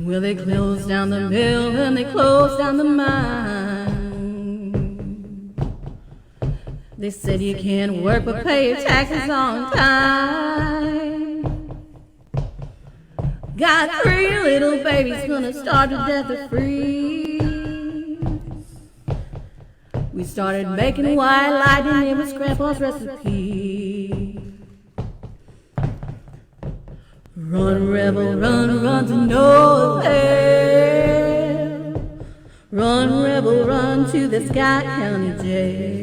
Well, they closed down the mill and they closed down the mine. They said you can't work but pay your taxes on time. Got 3 little babies gonna starve to death or freeze. We started making white lightning, it was Grandpa's recipe. Run, rebel, run to no avail. Run, rebel, run to the Scott County Jail.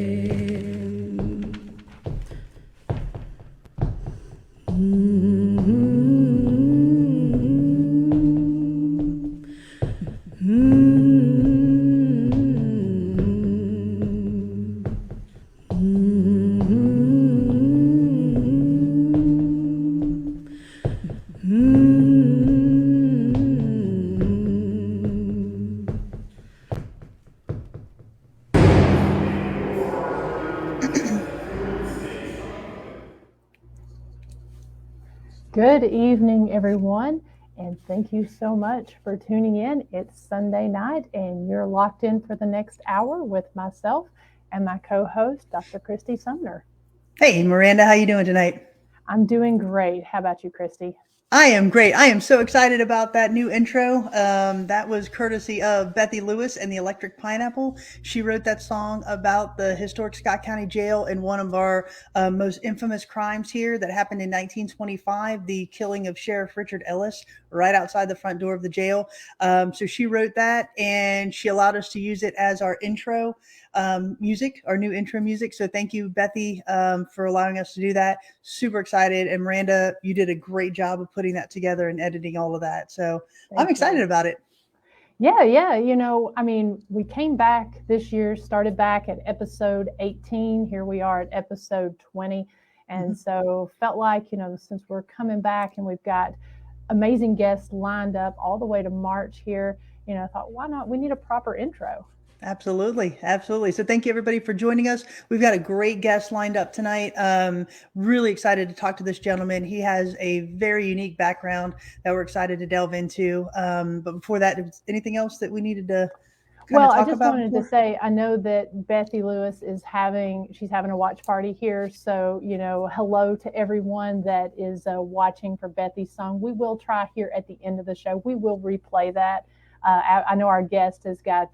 Good evening, everyone, and thank you so much for tuning in. It's Sunday night, and you're locked in for the next hour with myself and my co-host, Dr. Christy Sumner. Hey, Miranda, how you doing tonight? I'm doing great. How about you, Christy? I am great. I am so excited about that new intro. That was courtesy of Bethy Lewis and the Electric Pineapple. She wrote that song about the historic Scott County Jail and one of our most infamous crimes here that happened in 1925, the killing of Sheriff Richard Ellis right outside the front door of the jail. So she wrote that, and she allowed us to use it as our intro music, our new intro music. So thank you, Bethy, for allowing us to do that. Super excited. And Miranda, you did a great job of putting that together and editing all of that. So I'm excited about it. Yeah. You know, I mean, we came back this year, started back at episode 18. Here we are at episode 20. And so felt like, you know, since we're coming back and we've got amazing guests lined up all the way to March here, you know, I thought, why not? We need a proper intro. Absolutely. So thank you, everybody, for joining us. We've got a great guest lined up tonight. Really excited to talk to this gentleman. He has a very unique background that we're excited to delve into. But before that, anything else that we needed to Well, I just wanted to say, I know that Bethy Lewis she's having a watch party here. So, you know, hello to everyone that is watching for Bethy's song. We will try here at the end of the show. We will replay that. I know our guest has got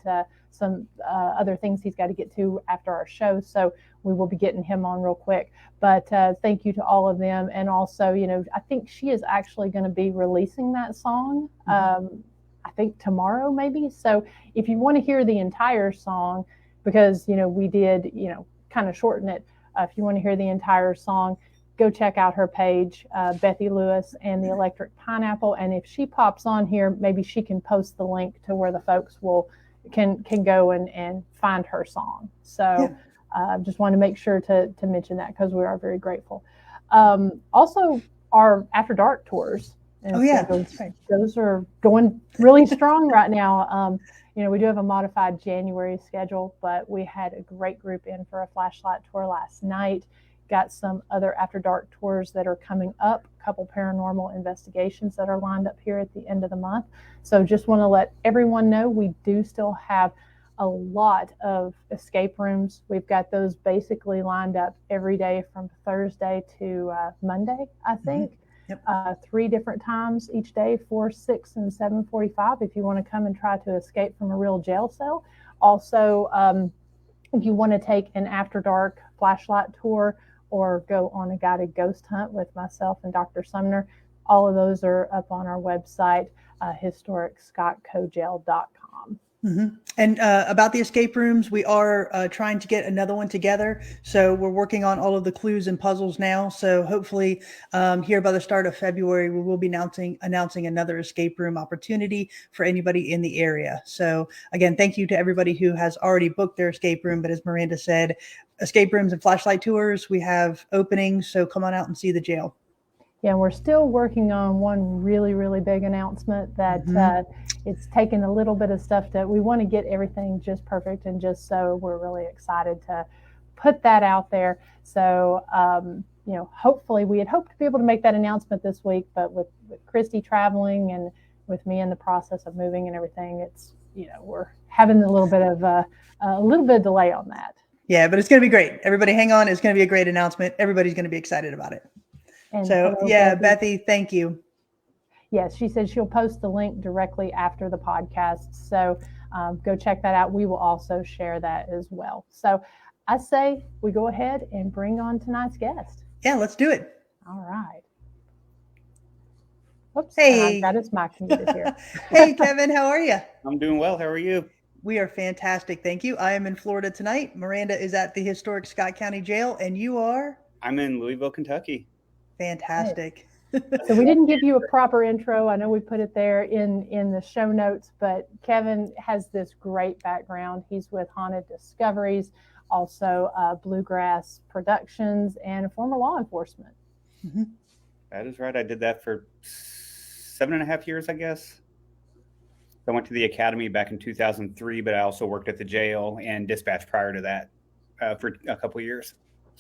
some other things he's got to get to after our show. So we will be getting him on real quick. But thank you to all of them. And also, you know, I think she is actually going to be releasing that song. I think tomorrow maybe. So if you want to hear the entire song, because, you know, we did, you know, kind of shorten it. If you want to hear the entire song, go check out her page, Bethy Lewis and the Electric Pineapple. And if she pops on here, maybe she can post the link to where the folks can go and find her song. So just want to make sure to mention that, because we are very grateful. Also, our After Dark tours. Those are going really strong right now. You know, we do have a modified January schedule, but we had a great group in for a flashlight tour last night. Got some other After Dark tours that are coming up, a couple paranormal investigations that are lined up here at the end of the month. So just want to let everyone know we do still have a lot of escape rooms. We've got those basically lined up every day from Thursday to Monday, I think. Yep. 3 different times each day, 4, 6, and 7:45, if you want to come and try to escape from a real jail cell. Also, if you want to take an After Dark flashlight tour or go on a guided ghost hunt with myself and Dr. Sumner, all of those are up on our website, historicscottcojail.com. And about the escape rooms, we are trying to get another one together. So we're working on all of the clues and puzzles now. So hopefully here by the start of February, we will be announcing another escape room opportunity for anybody in the area. So again, thank you to everybody who has already booked their escape room. But as Miranda said, escape rooms and flashlight tours, we have openings. So come on out and see the jail. Yeah, we're still working on one really, really big announcement that it's taken a little bit of stuff that we want to get everything just perfect, and just so we're really excited to put that out there. So, hopefully we had hoped to be able to make that announcement this week, but with Christy traveling and with me in the process of moving and everything, it's, we're having a little bit of delay on that. Yeah, but it's going to be great. Everybody hang on. It's going to be a great announcement. Everybody's going to be excited about it. And so, yeah, Bethy, thank you. Yes, she said she'll post the link directly after the podcast. So go check that out. We will also share that as well. So I say we go ahead and bring on tonight's guest. Yeah, let's do it. All right. Whoops. Hey. I got his mic muted here. Hey, Kevin, how are you? I'm doing well. How are you? We are fantastic. Thank you. I am in Florida tonight. Miranda is at the historic Scott County Jail, and you are? I'm in Louisville, Kentucky. Fantastic. So we didn't give you a proper intro. I know we put it there in the show notes, but Kevin has this great background. He's with Haunted Discoveries, also Bluegrass Productions, and a former law enforcement. Mm-hmm. That is right. I did that for 7.5 years, I guess. I went to the academy back in 2003, but I also worked at the jail and dispatch prior to that for a couple of years.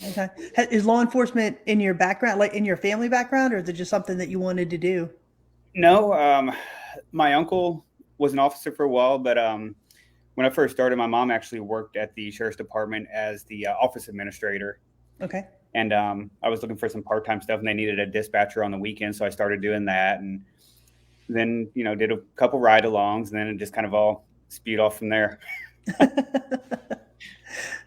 Okay. Is law enforcement in your background, like in your family background, or is it just something that you wanted to do? No, my uncle was an officer for a while, but when I first started, my mom actually worked at the sheriff's department as the office administrator. Okay. And I was looking for some part-time stuff, and they needed a dispatcher on the weekend, so I started doing that, and then did a couple ride-alongs, and then it just kind of all spewed off from there.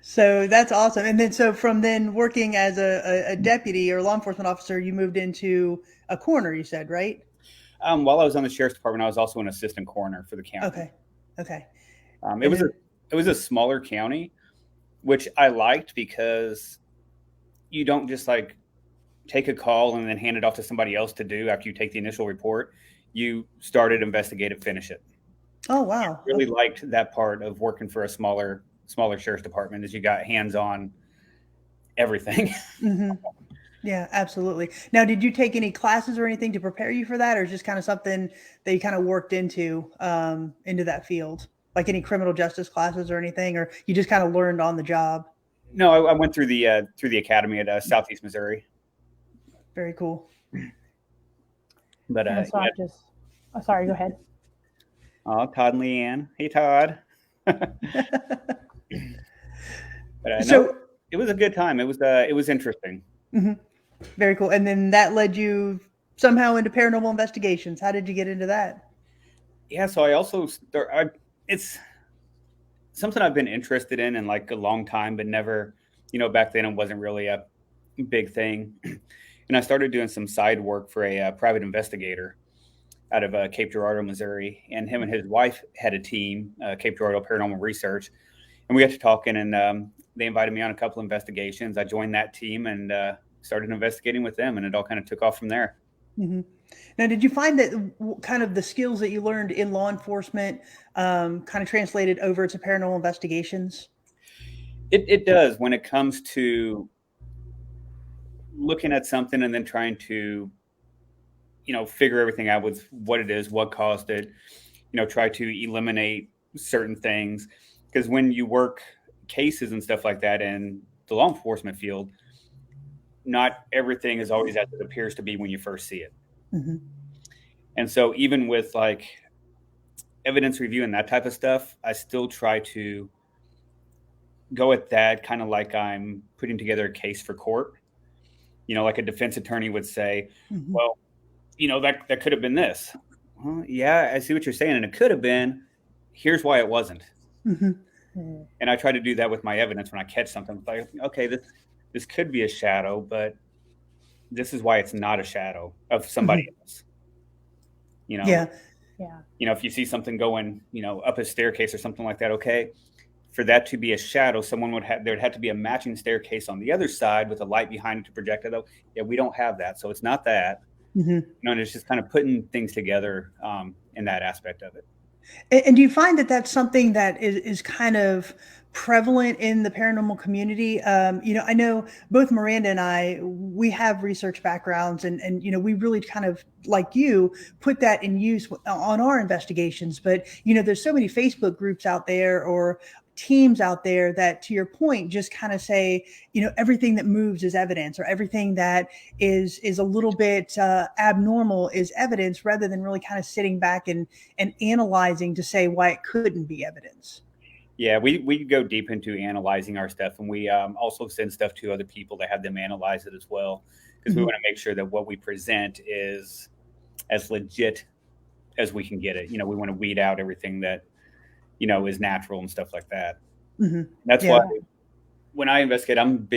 So that's awesome. And then, so from then working as a deputy or law enforcement officer, you moved into a coroner, you said, right? While I was on the sheriff's department, I was also an assistant coroner for the county. Okay. It was a smaller county, which I liked because you don't just like take a call and then hand it off to somebody else to do after you take the initial report. You start it, investigate it, finish it. Oh, wow. I really liked that part of working for a smaller sheriff's department, is you got hands on everything. Mm-hmm. Yeah, absolutely. Now, did you take any classes or anything to prepare you for that, or just kind of something that you kind of worked into that field, like any criminal justice classes or anything, or you just kind of learned on the job? No, I went through the academy at Southeast Missouri. Very cool. But sorry, go ahead. Oh, Todd and Leanne. Hey, Todd. But So it was a good time. It was interesting. Mm-hmm. Very cool. And then that led you somehow into paranormal investigations. How did you get into that? Yeah, so I also it's something I've been interested in like a long time, but never, back then it wasn't really a big thing. And I started doing some side work for a private investigator out of Cape Girardeau, Missouri. And him and his wife had a team, Cape Girardeau Paranormal Research. And we got to talking, and they invited me on a couple investigations. I joined that team and started investigating with them, and it all kind of took off from there. Mm-hmm. Now, did you find that kind of the skills that you learned in law enforcement kind of translated over to paranormal investigations? It does, when it comes to looking at something and then trying to, figure everything out with what it is, what caused it, try to eliminate certain things. Because when you work cases and stuff like that in the law enforcement field, not everything is always as it appears to be when you first see it. Mm-hmm. And so even with like evidence review and that type of stuff, I still try to go at that kind of like I'm putting together a case for court. Like a defense attorney would say, mm-hmm. well, that could have been this. Well, yeah, I see what you're saying. And it could have been, here's why it wasn't. Mm-hmm. And I try to do that with my evidence when I catch something. Like, okay, this could be a shadow, but this is why it's not a shadow of somebody mm-hmm. else. Yeah. If you see something going, up a staircase or something like that, okay, for that to be a shadow, there'd have to be a matching staircase on the other side with a light behind it to project it. Yeah, we don't have that. So it's not that. Mm-hmm. And it's just kind of putting things together in that aspect of it. And do you find that that's something that is kind of prevalent in the paranormal community? I know both Miranda and I, we have research backgrounds and we really kind of, like you, put that in use on our investigations. But, there's so many Facebook groups out there or teams out there that, to your point, just kind of say, everything that moves is evidence, or everything that is a little bit abnormal is evidence, rather than really kind of sitting back and analyzing to say why it couldn't be evidence. Yeah, we go deep into analyzing our stuff, and we also send stuff to other people to have them analyze it as well, because we want to make sure that what we present is as legit as we can get it. We want to weed out everything that, is natural and stuff like that. Mm-hmm. That's why when I investigate, I'm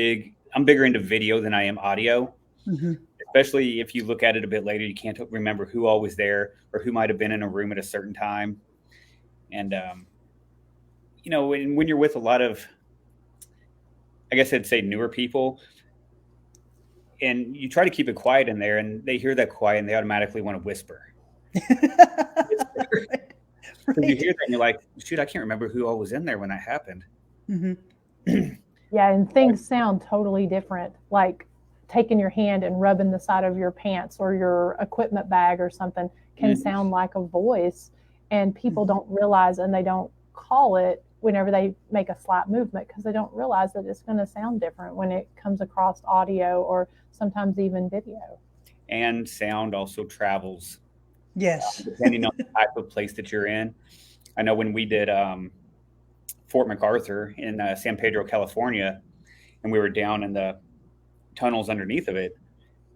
bigger into video than I am audio. Mm-hmm. Especially if you look at it a bit later, you can't remember who all was there or who might have been in a room at a certain time. And, when you're with a lot of, I guess I'd say newer people, and you try to keep it quiet in there, and they hear that quiet and they automatically want to whisper. Right. You hear that and you're like, shoot, I can't remember who all was in there when that happened. Mm-hmm. Yeah, and things sound totally different, like taking your hand and rubbing the side of your pants or your equipment bag or something can sound like a voice, and people don't realize, and they don't call it whenever they make a slight movement, because they don't realize that it's going to sound different when it comes across audio or sometimes even video. And sound also travels. Yes. Depending on the type of place that you're in. I know when we did Fort MacArthur in San Pedro, California, and we were down in the tunnels underneath of it,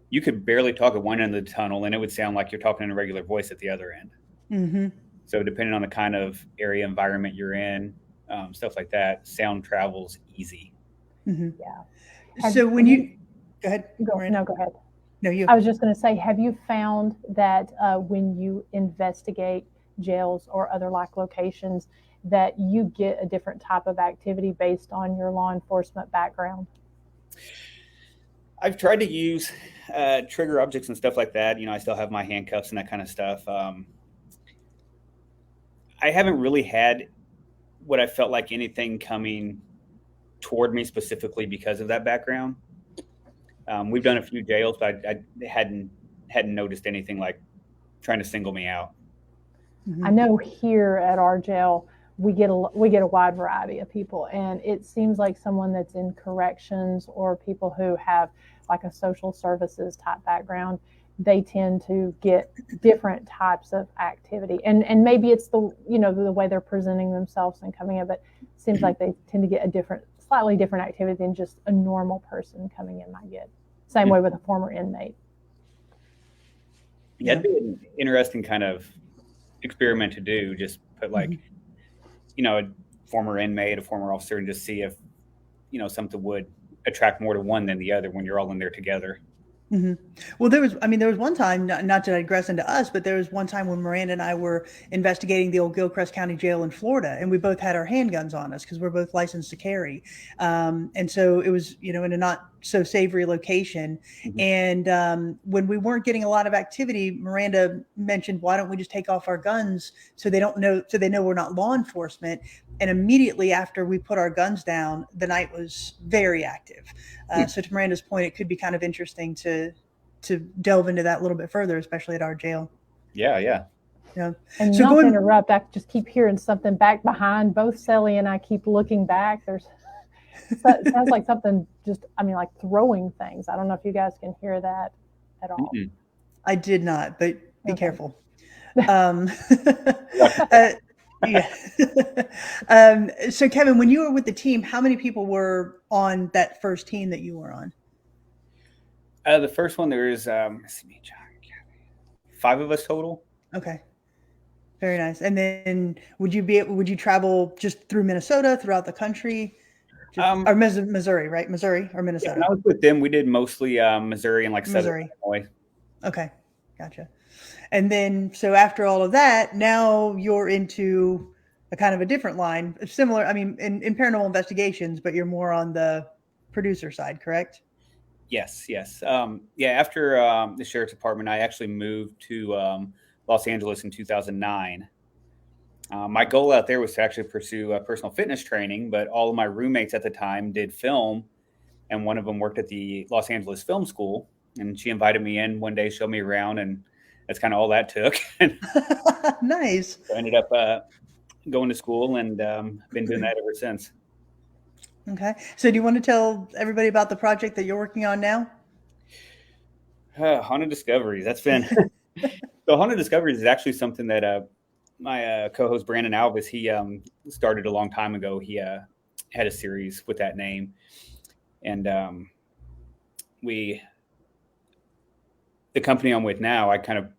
you could barely talk at one end of the tunnel, and it would sound like you're talking in a regular voice at the other end. Mm-hmm. So depending on the kind of area environment you're in, stuff like that, sound travels easy. Mm-hmm. Yeah. So when you go ahead. Go ahead. No, you. I was just going to say, have you found that when you investigate jails or other like locations, that you get a different type of activity based on your law enforcement background? I've tried to use trigger objects and stuff like that. I still have my handcuffs and that kind of stuff. I haven't really had what I felt like anything coming toward me specifically because of that background. We've done a few jails, but I hadn't noticed anything like trying to single me out. I know here at our jail, we get a wide variety of people, and it seems like someone that's in corrections or people who have like a social services type background, they tend to get different types of activity, and maybe it's the way they're presenting themselves and coming in, but it seems like they tend to get a slightly different activity than just a normal person coming in might get. Same way with a former inmate. Yeah, it'd be an interesting kind of experiment to do. Just put a former inmate, a former officer, and just see if something would attract more to one than the other when you're all in there together. Mm-hmm. Well, there was one time, not to digress into us, but there was one time when Miranda and I were investigating the old Gilchrist County Jail in Florida, and we both had our handguns on us because we're both licensed to carry. And so it was, in a not so savory location. Mm-hmm. And when we weren't getting a lot of activity, Miranda mentioned, why don't we just take off our guns so they know we're not law enforcement. And immediately after we put our guns down, the night was very active. So to Miranda's point, it could be kind of interesting to delve into that a little bit further, especially at our jail. Yeah. And so not to interrupt, I just keep hearing something back behind. Both Sally and I keep looking back. It sounds like something like throwing things. I don't know if you guys can hear that at all. Mm-mm. I did not, but be careful. Yeah. So Kevin, when you were with the team, how many people were on that first team that you were on? The first one, there is 5 of us total. Okay. Very nice. And then would you travel just through Minnesota, throughout the country? Or Missouri, right? Missouri or Minnesota? Yeah, when I was with them, we did mostly Missouri and Southern Illinois. Okay. Gotcha. And then, so after all of that, now you're into a kind of a different line, similar, in paranormal investigations, but you're more on the producer side, correct? Yes. After the sheriff's department, I actually moved to Los Angeles in 2009. My goal out there was to actually pursue personal fitness training, but all of my roommates at the time did film, and one of them worked at the Los Angeles Film School, and she invited me in one day, showed me around, and that's kind of all that took. Nice. So I ended up going to school, and been doing that ever since. Okay. So do you want to tell everybody about the project that you're working on now? Haunted Discoveries. That's been so. Haunted Discoveries is actually something that my co-host Brandon Alvis, he started a long time ago. He had a series with that name, and the company I'm with now, I kind of,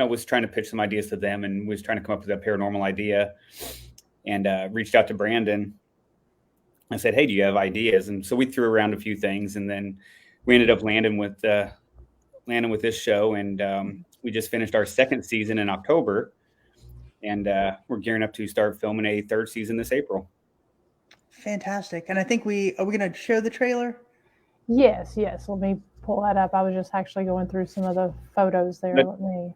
was trying to pitch some ideas to them, and was trying to come up with a paranormal idea, and reached out to Brandon. I said, "Hey, do you have ideas?" And so we threw around a few things, and then we ended up landing with this show, and we just finished our second season in October, and we're gearing up to start filming a third season this April. Fantastic. And I think are we going to show the trailer? Yes. Let me pull that up. I was just actually going through some of the photos there.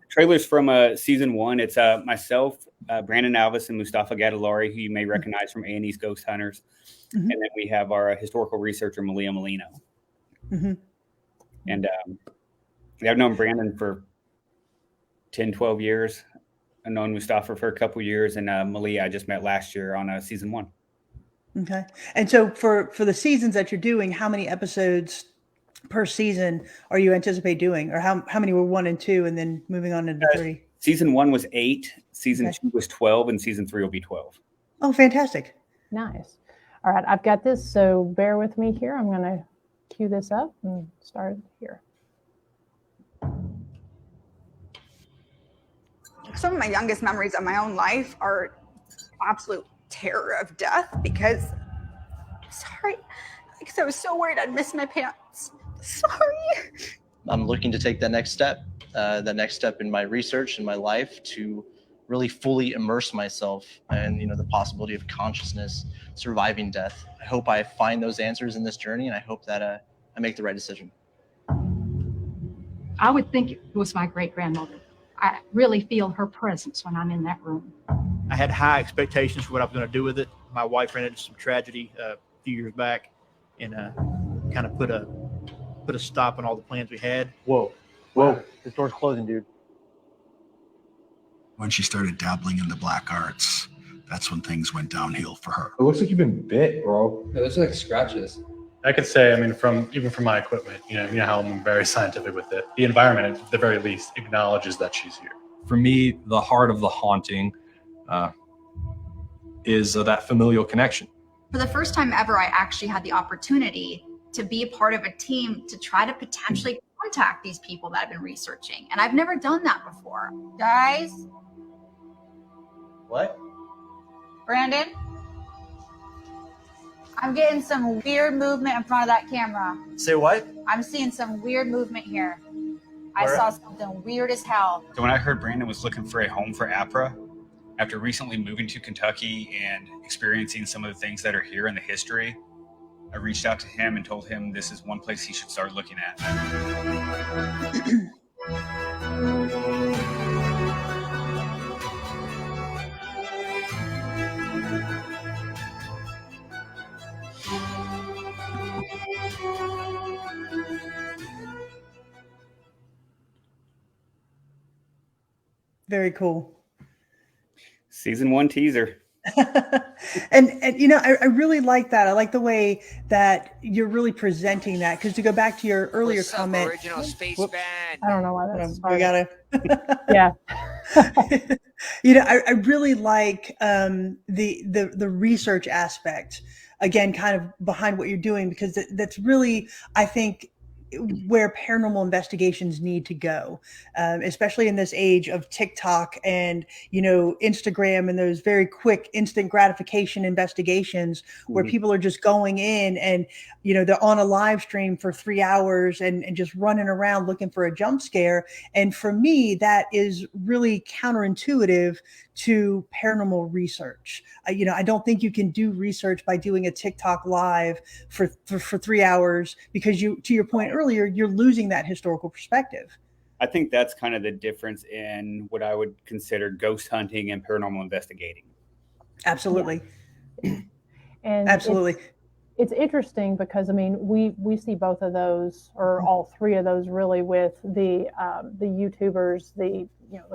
Trailers from season 1. It's myself, Brandon Alvis, and Mustafa Gadalari, who you may recognize from A&E's Ghost Hunters. Mm-hmm. And then we have our historical researcher, Malia Molino. Mm-hmm. And I've known Brandon for 10, 12 years. I've known Mustafa for a couple years, and Malia I just met last year on season 1. Okay. And so for the seasons that you're doing, how many episodes per season are you anticipate doing, or how many were 1 and 2 and then moving on into 3? Season 1 was 8, season 2 was 12, and season 3 will be 12. Oh, fantastic. Nice. All right, I've got this, so bear with me here. I'm going to cue this up and start here. Some of my youngest memories of my own life are absolute terror of death because I was so worried I'd miss my pants. Sorry. I'm looking to take the next step in my research and my life to really fully immerse myself in, the possibility of consciousness surviving death. I hope I find those answers in this journey, and I hope that I make the right decision. I would think it was my great-grandmother. I really feel her presence when I'm in that room. I had high expectations for what I was going to do with it. My wife ran into some tragedy a few years back, and kind of put a stop on all the plans we had. Whoa, this door's closing, dude. When she started dabbling in the black arts, that's when things went downhill for her. It looks like you've been bit, bro. It looks like scratches. I could say, even from my equipment, you know how I'm very scientific with it. The environment, at the very least, acknowledges that she's here. For me, the heart of the haunting is that familial connection. For the first time ever, I actually had the opportunity to be a part of a team to try to potentially contact these people that I've been researching. And I've never done that before. Guys? What? Brandon? I'm getting some weird movement in front of that camera. Say what? I'm seeing some weird movement here. I saw something weird as hell. So when I heard Brandon was looking for a home for APRA, after recently moving to Kentucky and experiencing some of the things that are here in the history, I reached out to him and told him this is one place he should start looking at. Very cool. Season 1 teaser. and I really like that. I like the way that you're really presenting that, because to go back to your earlier comment. Original space band. I don't know why that's we gotta. Yeah. I really like the research aspect, again, kind of behind what you're doing, because that's really, I think, where paranormal investigations need to go, especially in this age of TikTok and, Instagram and those very quick instant gratification investigations where people are just going in and, they're on a live stream for 3 hours and just running around looking for a jump scare. And for me, that is really counterintuitive to paranormal research. I don't think you can do research by doing a TikTok live for 3 hours, because to your point earlier, you're losing that historical perspective. I think that's kind of the difference in what I would consider ghost hunting and paranormal investigating. Absolutely. And absolutely. it's interesting because I mean we see both of those, or all three of those really, with the YouTubers, the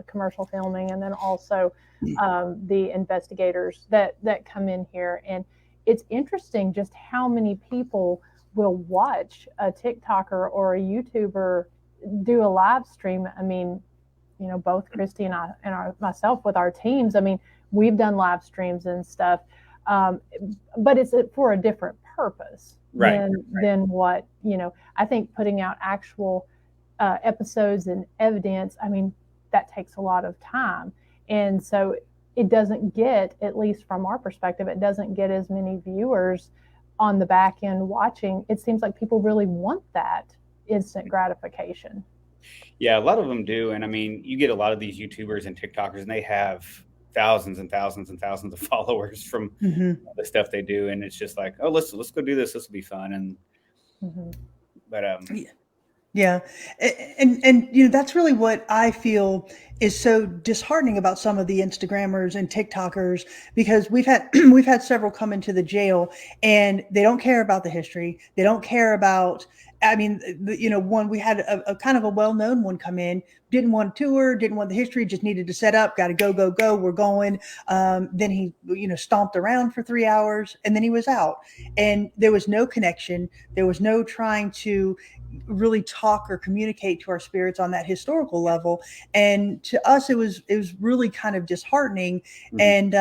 commercial filming, and then also the investigators that come in here. And it's interesting just how many people will watch a TikToker or a YouTuber do a live stream. I mean, both Christy and myself with our teams, I mean, we've done live streams and stuff, but it's for a different purpose than what, I think putting out actual episodes and evidence, I mean, that takes a lot of time. And so it doesn't get, at least from our perspective, it doesn't get as many viewers on the back end watching. It seems like people really want that instant gratification. Yeah, a lot of them do. And I mean, you get a lot of these YouTubers and TikTokers, and they have thousands and thousands and thousands of followers from the stuff they do. And it's just like, oh, let's go do this. This will be fun. And, but, yeah. And that's really what I feel is so disheartening about some of the Instagrammers and TikTokers, because we've had several come into the jail and they don't care about the history. They don't care about, I mean, one, we had a kind of a well-known one come in, didn't want a tour, didn't want the history, just needed to set up, got to go, we're going. Then he, stomped around for 3 hours and then he was out, and there was no connection. There was no trying to really talk or communicate to our spirits on that historical level. And to us, it was really kind of disheartening. And,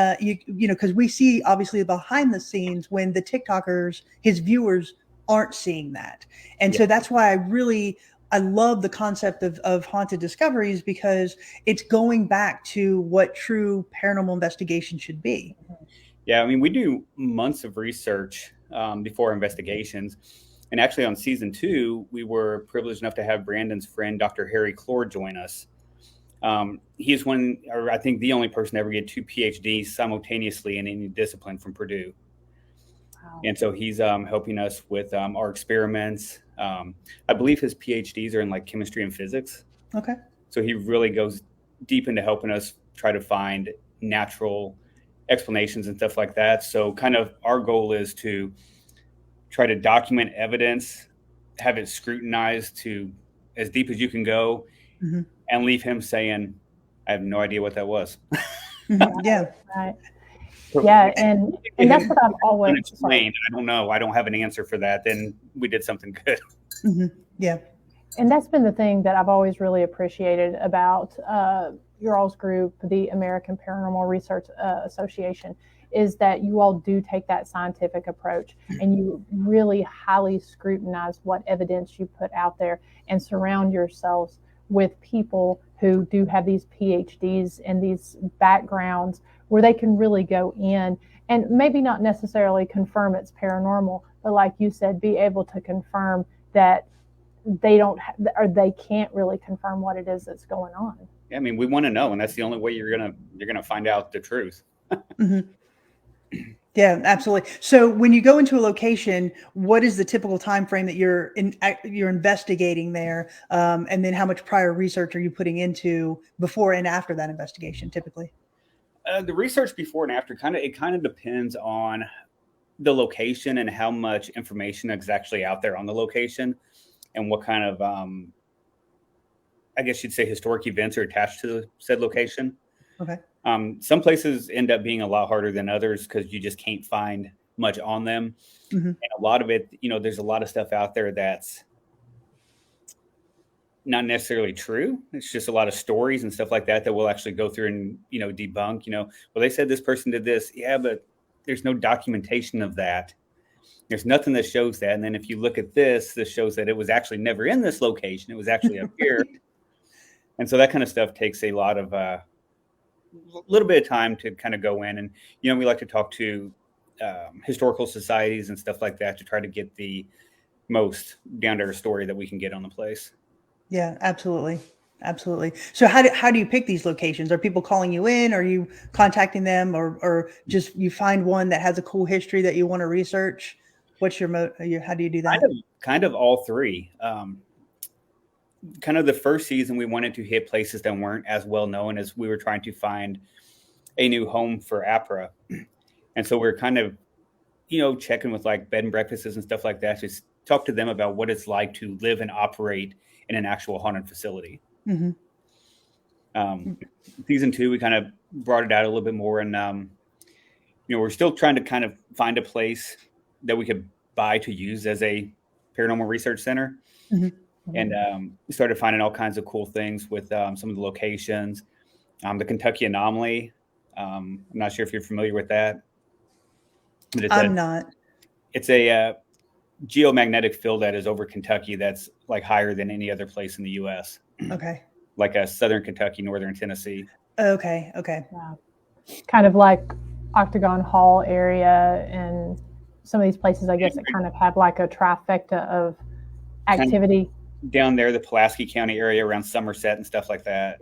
because we see obviously behind the scenes when the TikTokers, his viewers, aren't seeing that. And so that's why I love the concept of Haunted Discoveries, because it's going back to what true paranormal investigation should be. Yeah, I mean, we do months of research before investigations. And actually on season 2, we were privileged enough to have Brandon's friend, Dr. Harry Clore, join us. He is one, or I think the only person to ever get 2 PhDs simultaneously in any discipline from Purdue. Wow. And so he's helping us with our experiments. I believe his PhDs are in like chemistry and physics. Okay. So he really goes deep into helping us try to find natural explanations and stuff like that. So kind of our goal is to try to document evidence, have it scrutinized to as deep as you can go, and leave him saying, I have no idea what that was. Yeah. Right. Yeah. And that's what I've always explained. I don't know. I don't have an answer for that. Then we did something good. Yeah. And that's been the thing that I've always really appreciated about your all's group, the American Paranormal Research Association, is that you all do take that scientific approach and you really highly scrutinize what evidence you put out there and surround yourselves with people who do have these PhDs and these backgrounds where they can really go in and maybe not necessarily confirm it's paranormal, but like you said, be able to confirm that they don't or they can't really confirm what it is that's going on. Yeah, I mean, we want to know, and that's the only way you're gonna find out the truth. Yeah, absolutely. So when you go into a location, what is the typical time frame that you're investigating there? And then how much prior research are you putting into before and after that investigation typically? The research before and after kind of depends on the location and how much information is actually out there on the location and what kind of, I guess you'd say, historic events are attached to the said location. Okay. Some places end up being a lot harder than others because you just can't find much on them. And a lot of it, there's a lot of stuff out there that's not necessarily true. It's just a lot of stories and stuff like that we'll actually go through and, debunk, well, they said this person did this. Yeah, but there's no documentation of that. There's nothing that shows that. And then if you look at this shows that it was actually never in this location. It was actually up here. And so that kind of stuff takes a lot of, little bit of time to kind of go in and, we like to talk to historical societies and stuff like that to try to get the most down to earth story that we can get on the place. Yeah, absolutely. Absolutely. So how do you pick these locations? Are people calling you in? Are you contacting them or just you find one that has a cool history that you want to research? What's your how do you do that? Kind of all three. Kind of the first season, we wanted to hit places that weren't as well known as we were trying to find a new home for APRA. And so we're kind of, checking with like bed and breakfasts and stuff like that. Just talk to them about what it's like to live and operate in an actual haunted facility. Season 2, we kind of brought it out a little bit more, and we're still trying to kind of find a place that we could buy to use as a paranormal research center. And we started finding all kinds of cool things with some of the locations. The Kentucky Anomaly. I'm not sure if you're familiar with that. But I'm not. It's a geomagnetic field that is over Kentucky that's like higher than any other place in the U.S. Okay. Like southern Kentucky, northern Tennessee. Okay. Yeah. Kind of like Octagon Hall area and some of these places, I guess, that kind of have like a trifecta of activity. Kind of down there, the Pulaski County area around Somerset and stuff like that.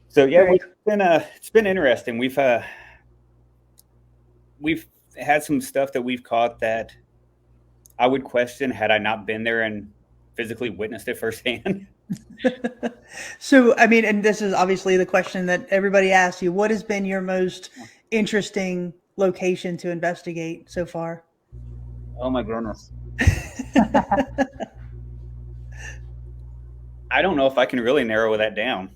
So yeah, it's been interesting. We've had some stuff that we've caught that I would question had I not been there and physically witnessed it firsthand. So, I mean, and this is obviously the question that everybody asks you, what has been your most interesting location to investigate so far? Oh my goodness. I don't know if I can really narrow that down.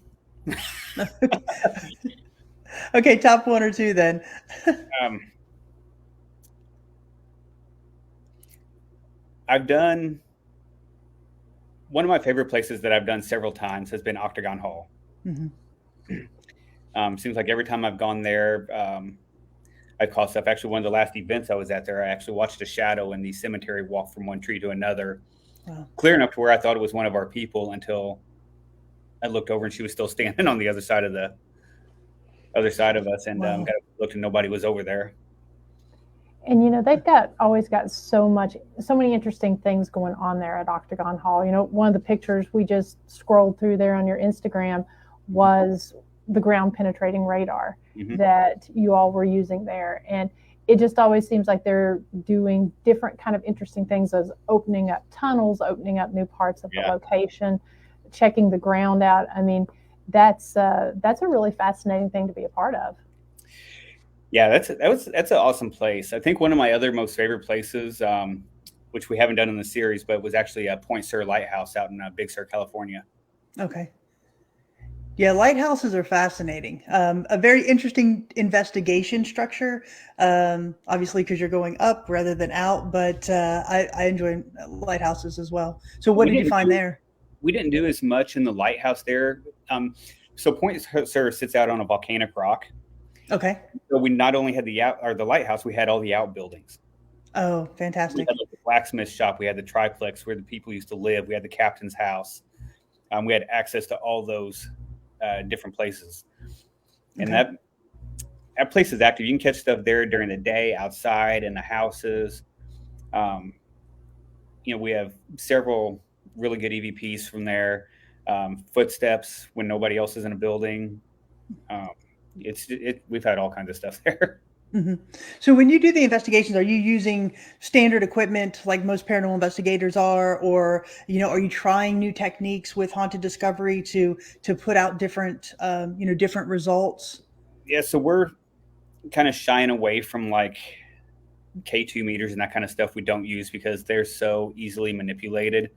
Okay, top 1 or 2 then. I've done one of my favorite places that I've done several times has been Octagon Hall. Seems like every time I've gone there, I've caught stuff. Actually, one of the last events I was at there, I actually watched a shadow in the cemetery walk from one tree to another, clear enough to where I thought it was one of our people until I looked over and she was still standing on the other side of us, and looked and nobody was over there. And they've always got so many interesting things going on there at Octagon Hall. One of the pictures we just scrolled through there on your Instagram was the ground penetrating radar that you all were using there. And it just always seems like they're doing different kind of interesting things, as opening up tunnels, opening up new parts of the location, checking the ground out. I mean, that's a really fascinating thing to be a part of. Yeah, that's an awesome place. I think one of my other most favorite places, which we haven't done in the series, but was actually a Point Sur Lighthouse out in Big Sur, California. Okay. Yeah, lighthouses are fascinating. A very interesting investigation structure, obviously because you're going up rather than out, but I enjoy lighthouses as well. So what did you find there? We didn't do as much in the lighthouse there. So Point Sur sits out on a volcanic rock. Okay. So we not only had the lighthouse, we had all the outbuildings. Oh, fantastic. We had the blacksmith shop. We had the triplex where the people used to live. We had the captain's house. We had access to all those different places. And that place is active. You can catch stuff there during the day, outside, in the houses. We have several really good EVPs from there. Footsteps when nobody else is in a building. We've had all kinds of stuff there. So when you do the investigations, are you using standard equipment like most paranormal investigators are, or are you trying new techniques with haunted discovery to put out different different results? Yeah, so we're kind of shying away from like K2 meters and that kind of stuff. We don't use because they're so easily manipulated.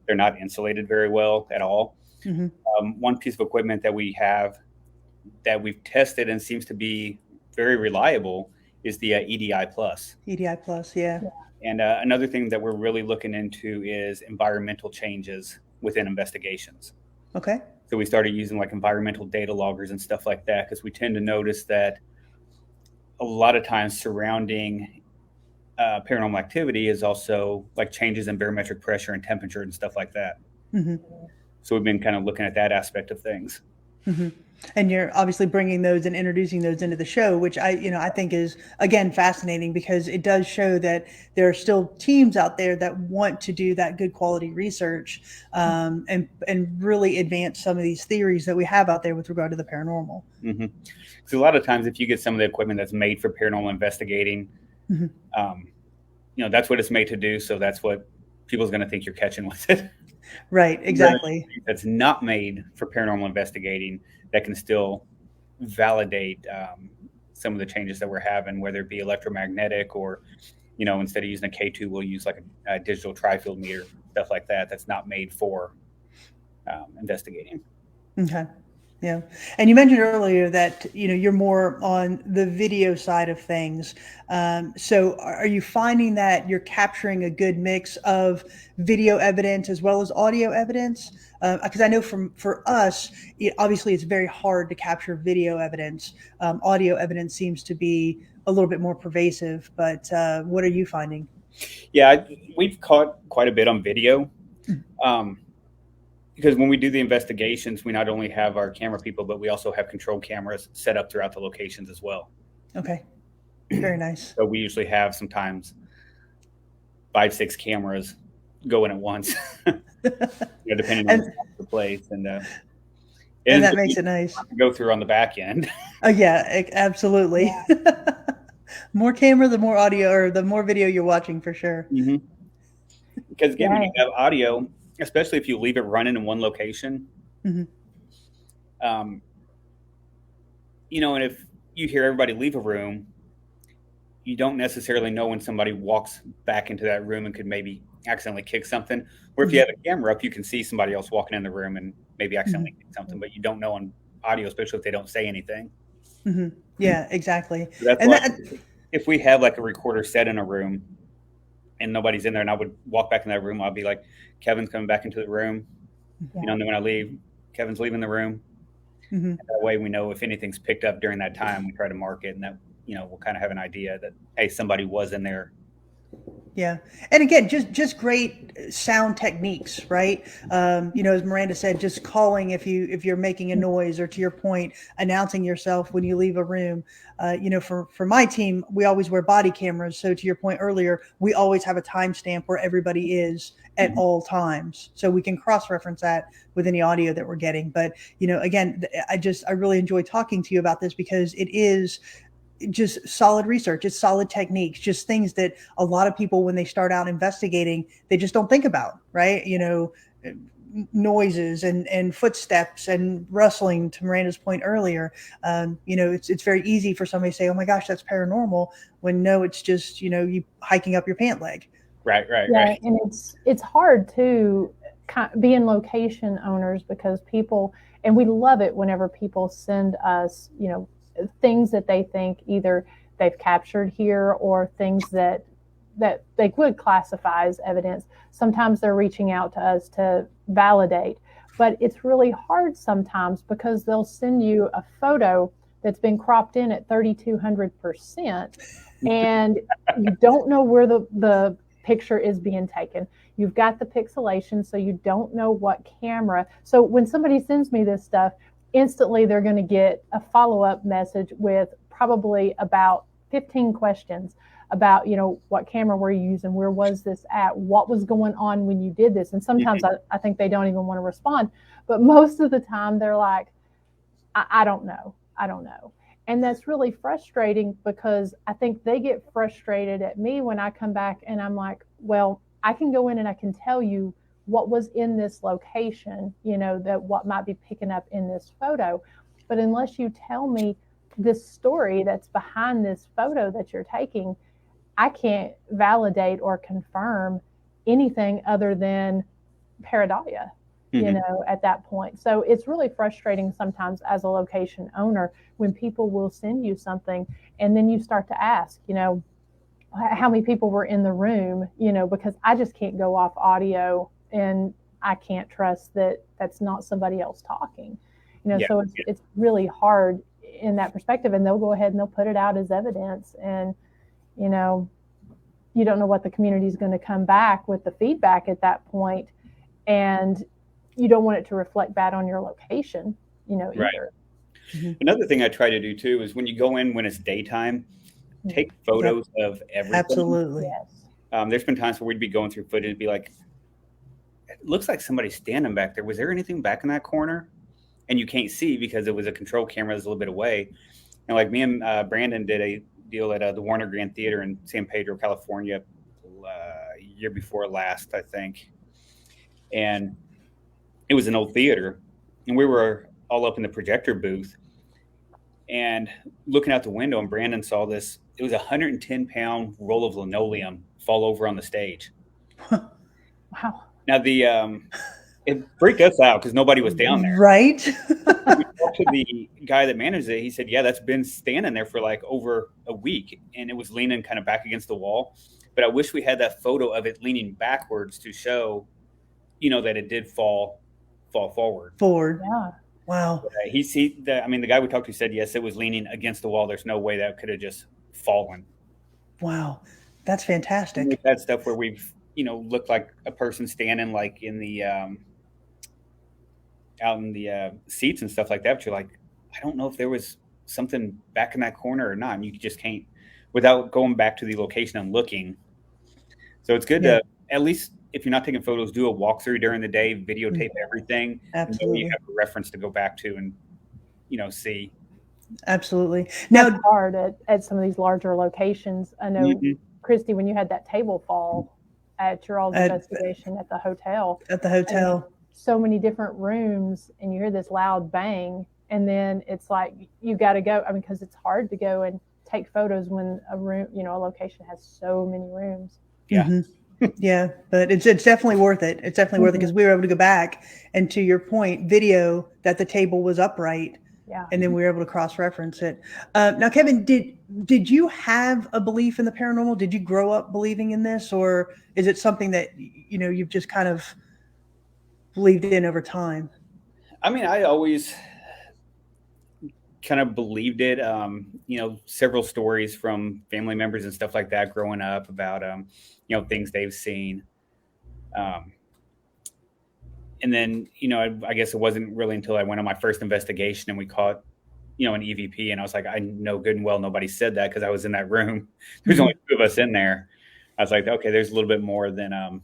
They're not insulated very well at all. One piece of equipment that we have that we've tested and seems to be very reliable is the EDI Plus. EDI Plus, yeah. And another thing that we're really looking into is environmental changes within investigations. Okay. So we started using like environmental data loggers and stuff like that because we tend to notice that a lot of times surrounding paranormal activity is also like changes in barometric pressure and temperature and stuff like that. So we've been kind of looking at that aspect of things. And you're obviously bringing those and introducing those into the show, which I think is, again, fascinating because it does show that there are still teams out there that want to do that good quality research and really advance some of these theories that we have out there with regard to the paranormal. So a lot of times if you get some of the equipment that's made for paranormal investigating, that's what it's made to do. So that's what people's going to think you're catching with it. Right, exactly. That's not made for paranormal investigating that can still validate some of the changes that we're having, whether it be electromagnetic or, instead of using a K2, we'll use like a digital tri-field meter, stuff like that. That's not made for investigating. Okay. Yeah. And you mentioned earlier that, you're more on the video side of things. So are you finding that you're capturing a good mix of video evidence as well as audio evidence? Because I know for us, obviously it's very hard to capture video evidence. Audio evidence seems to be a little bit more pervasive, but what are you finding? Yeah, we've caught quite a bit on video. Because when we do the investigations, we not only have our camera people, but we also have control cameras set up throughout the locations as well. Okay. Very nice. So we usually have sometimes 5-6 cameras going at once, depending on the place. And that makes it nice to go through on the back end. Oh yeah, absolutely. Yeah. More camera, the more audio, or the more video you're watching, for sure. Mm-hmm. Because again, when you have audio, especially if you leave it running in one location, mm-hmm. And if you hear everybody leave a room, you don't necessarily know when somebody walks back into that room and could maybe accidentally kick something. Or if you have a camera up, you can see somebody else walking in the room and maybe accidentally kick something, but you don't know on audio, especially if they don't say anything. Mm-hmm. Yeah, exactly. So that's why if we have like a recorder set in a room and nobody's in there, and I would walk back in that room, I'll be like, Kevin's coming back into the room. And then when I leave, Kevin's leaving the room. Mm-hmm. That way we know if anything's picked up during that time, we try to mark it, and that, we'll kind of have an idea that, hey, somebody was in there. Yeah. And again, just great sound techniques, right? As Miranda said, just calling if you're making a noise, or to your point, announcing yourself when you leave a room. For my team, we always wear body cameras. So to your point earlier, we always have a timestamp where everybody is at all times. So we can cross-reference that with any audio that we're getting. But, again, I really enjoy talking to you about this, because it is just solid research. It's solid techniques, just things that a lot of people, when they start out investigating, they just don't think about, right? Noises and footsteps and rustling, to Miranda's point earlier. It's very easy for somebody to say, oh my gosh, that's paranormal, when no, it's just, you hiking up your pant leg. Right. Yeah, and it's hard to be in location owners, because people, and we love it whenever people send us, things that they think either they've captured here, or things that they would classify as evidence. Sometimes they're reaching out to us to validate, but it's really hard sometimes, because they'll send you a photo that's been cropped in at 3,200%, and you don't know where the picture is being taken. You've got the pixelation, so you don't know what camera. So when somebody sends me this stuff, instantly they're going to get a follow-up message with probably about 15 questions about, what camera were you using? Where was this at? What was going on when you did this? And sometimes I think they don't even want to respond. But most of the time they're like, I don't know. And that's really frustrating, because I think they get frustrated at me when I come back and I'm like, well, I can go in and I can tell you what was in this location, that what might be picking up in this photo. But unless you tell me this story that's behind this photo that you're taking, I can't validate or confirm anything other than pareidolia, at that point. So it's really frustrating sometimes as a location owner when people will send you something and then you start to ask, how many people were in the room, because I just can't go off audio, and I can't trust that that's not somebody else talking, so it's really hard in that perspective. And they'll go ahead and they'll put it out as evidence, and, you don't know what the community is going to come back with the feedback at that point, and you don't want it to reflect bad on your location, either. Right. Mm-hmm. Another thing I try to do too is when you go in when it's daytime, take photos of everything. Absolutely. Yes. There's been times where we'd be going through footage and be like, it looks like somebody's standing back there. Was there anything back in that corner? And you can't see because it was a control camera that's a little bit away. And like me and Brandon did a deal at the Warner Grand Theater in San Pedro, California, year before last, I think. And it was an old theater, and we were all up in the projector booth. and looking out the window, and Brandon saw this. It was a 110-pound roll of linoleum fall over on the stage. Wow. Now it freaked us out because nobody was down there. Right. We talked to the guy that managed it. He said, yeah, that's been standing there for like over a week, and it was leaning kind of back against the wall. But I wish we had that photo of it leaning backwards to show, that it did fall forward. Yeah. Wow. The guy we talked to said, yes, it was leaning against the wall. There's no way that could have just fallen. Wow. That's fantastic. We've had stuff where we've, looked like a person standing like in the, out in the seats and stuff like that. But you're like, I don't know if there was something back in that corner or not. And you just can't, without going back to the location and looking. So it's good to, at least if you're not taking photos, do a walkthrough during the day, videotape everything. Absolutely. And you have a reference to go back to and, see. Absolutely. Now, that's hard at some of these larger locations. I know, Christy, when you had that table fall at your all's investigation at the hotel. At the hotel. So many different rooms, and you hear this loud bang, and then it's like you got to go. I mean, because it's hard to go and take photos when a room, a location has so many rooms. Yeah. Mm-hmm. Yeah, but it's definitely worth it. It's definitely worth it because we were able to go back and, to your point, video that the table was upright. Yeah. And then we were able to cross-reference it. Now, Kevin, did you have a belief in the paranormal? Did you grow up believing in this, or is it something that you've just kind of believed in over time? I mean, I always kind of believed it. Several stories from family members and stuff like that growing up about things they've seen. And then, I guess it wasn't really until I went on my first investigation and we caught, an EVP, and I was like, I know good and well nobody said that because I was in that room. There's only two of us in there. I was like, okay, there's a little bit more than,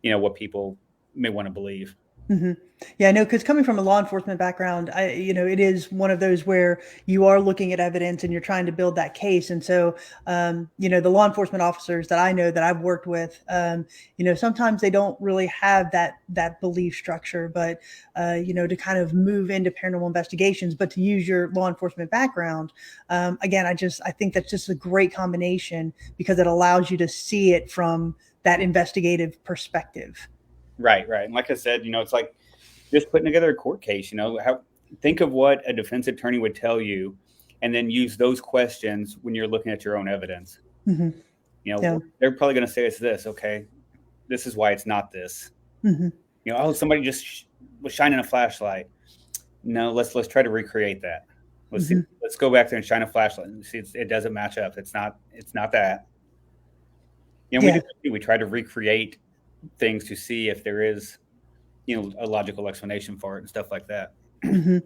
what people may want to believe. Mm-hmm. Yeah, I know, because coming from a law enforcement background, it is one of those where you are looking at evidence and you're trying to build that case. And so, the law enforcement officers that I know that I've worked with, sometimes they don't really have that belief structure, but, to kind of move into paranormal investigations, but to use your law enforcement background. Again, I think that's just a great combination because it allows you to see it from that investigative perspective. Right. And like I said, it's like just putting together a court case. Think of what a defense attorney would tell you, and then use those questions when you're looking at your own evidence. Mm-hmm. They're probably going to say it's this. Okay, this is why it's not this. Mm-hmm. Somebody just was shining a flashlight. No, let's try to recreate that. Let's see. Let's go back there and shine a flashlight and see it doesn't match up. It's not that. We try to recreate things to see if there is, a logical explanation for it and stuff like that. Mm-hmm.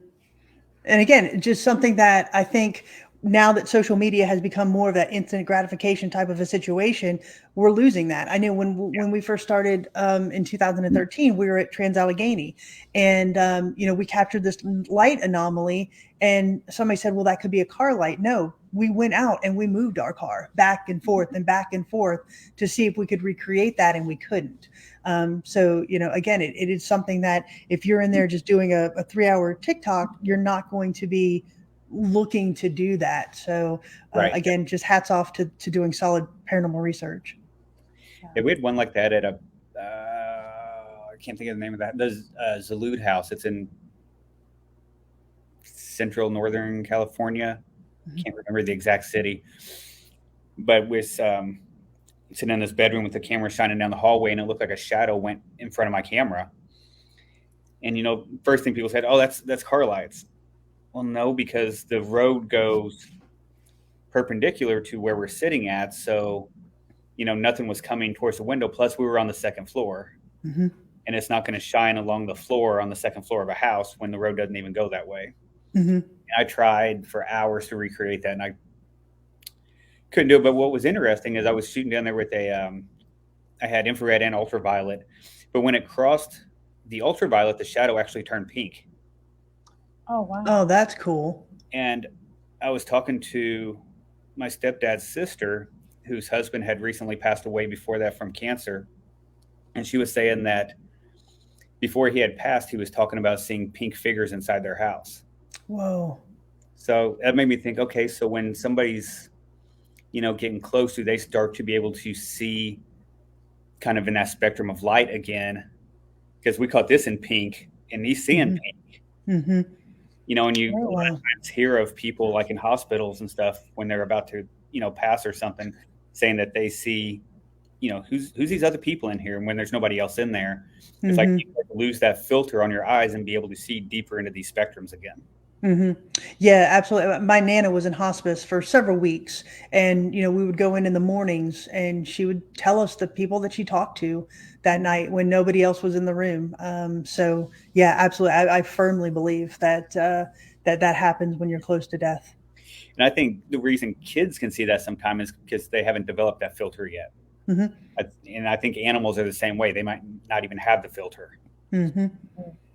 And again, just something that I think now that social media has become more of that instant gratification type of a situation, we're losing that. I know when we first started in 2013, we were at Trans-Allegheny, and we captured this light anomaly, and somebody said, well, that could be a car light. No, we went out and we moved our car back and forth to see if we could recreate that, and we couldn't. So, again, it is something that if you're in there just doing a 3-hour TikTok, you're not going to be looking to do that. So again, just hats off to doing solid paranormal research. Yeah, we had one like that at I can't think of the name of that. There's Zalud House. It's in central Northern California. Can't remember the exact city, but we're sitting in this bedroom with the camera shining down the hallway, and it looked like a shadow went in front of my camera. And first thing people said, "Oh, that's car lights." Well, no, because the road goes perpendicular to where we're sitting at, so nothing was coming towards the window. Plus, we were on the second floor, and it's not going to shine along the floor on the second floor of a house when the road doesn't even go that way. And I tried for hours to recreate that, and I couldn't do it. But what was interesting is I was shooting down there with I had infrared and ultraviolet, but when it crossed the ultraviolet, the shadow actually turned pink. Oh, wow. Oh, that's cool. And I was talking to my stepdad's sister, whose husband had recently passed away before that from cancer. And she was saying that before he had passed, he was talking about seeing pink figures inside their house. Whoa. So that made me think, okay, so when somebody's, getting close to, they start to be able to see kind of in that spectrum of light again, because we caught this in pink and he's seeing pink, Mm-hmm. and you Oh, a lot of wow. times hear of people like in hospitals and stuff when they're about to, pass or something, saying that they see, who's these other people in here, and when there's nobody else in there, it's like you lose that filter on your eyes and be able to see deeper into these spectrums again. Mm-hmm. Yeah, absolutely. My Nana was in hospice for several weeks, and we would go in the mornings, and she would tell us the people that she talked to that night when nobody else was in the room. So yeah, absolutely. I firmly believe that that happens when you're close to death. And I think the reason kids can see that sometimes is because they haven't developed that filter yet. Mm-hmm. And I think animals are the same way. They might not even have the filter. Mm-hmm.